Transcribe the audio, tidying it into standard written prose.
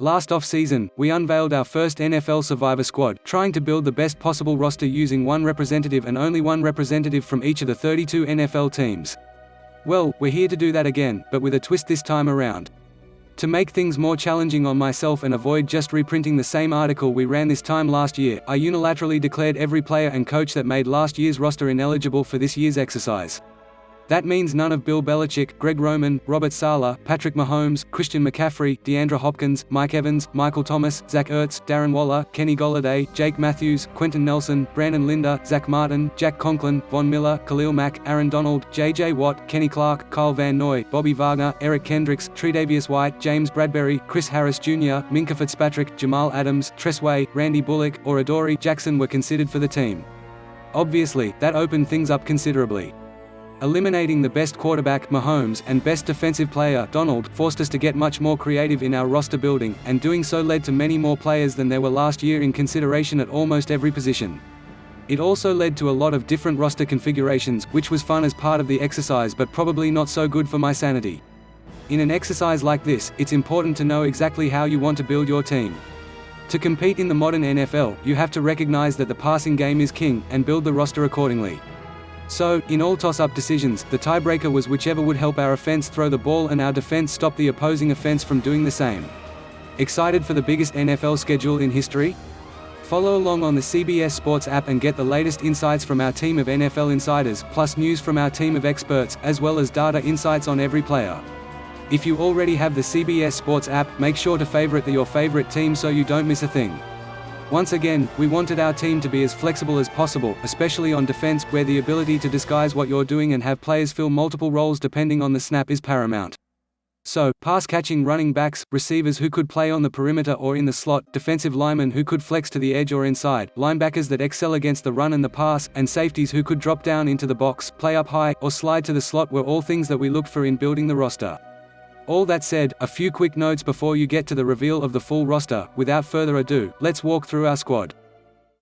Last offseason, we unveiled our first NFL Survivor Squad, trying to build the best possible roster using one representative and only one representative from each of the 32 NFL teams. Well, we're here to do that again, but with a twist this time around. To make things more challenging on myself and avoid just reprinting the same article we ran this time last year, I unilaterally declared every player and coach that made last year's roster ineligible for this year's exercise. That means none of Bill Belichick, Greg Roman, Robert Saleh, Patrick Mahomes, Christian McCaffrey, DeAndre Hopkins, Mike Evans, Michael Thomas, Zach Ertz, Darren Waller, Kenny Golladay, Jake Matthews, Quenton Nelson, Brandon Linder, Zack Martin, Jack Conklin, Von Miller, Khalil Mack, Aaron Donald, J.J. Watt, Kenny Clark, Kyle Van Noy, Bobby Wagner, Eric Kendricks, Tre'Davious White, James Bradberry, Chris Harris Jr., Minkah Fitzpatrick, Jamal Adams, Tress Way, Randy Bullock, or Adoree Jackson were considered for the team. Obviously, that opened things up considerably. Eliminating the best quarterback, Mahomes, and best defensive player, Donald, forced us to get much more creative in our roster building, and doing so led to many more players than there were last year in consideration at almost every position. It also led to a lot of different roster configurations, which was fun as part of the exercise but probably not so good for my sanity. In an exercise like this, it's important to know exactly how you want to build your team. To compete in the modern NFL, you have to recognize that the passing game is king, and build the roster accordingly. So, in all toss-up decisions, the tiebreaker was whichever would help our offense throw the ball and our defense stop the opposing offense from doing the same. Excited for the biggest NFL schedule in history? Follow along on the CBS Sports app and get the latest insights from our team of NFL insiders, plus news from our team of experts, as well as data insights on every player. If you already have the CBS Sports app, make sure to favorite your favorite team so you don't miss a thing. Once again, we wanted our team to be as flexible as possible, especially on defense, where the ability to disguise what you're doing and have players fill multiple roles depending on the snap is paramount. So, pass-catching running backs, receivers who could play on the perimeter or in the slot, defensive linemen who could flex to the edge or inside, linebackers that excel against the run and the pass, and safeties who could drop down into the box, play up high, or slide to the slot were all things that we looked for in building the roster. All that said, a few quick notes before you get to the reveal of the full roster. Without further ado, let's walk through our squad.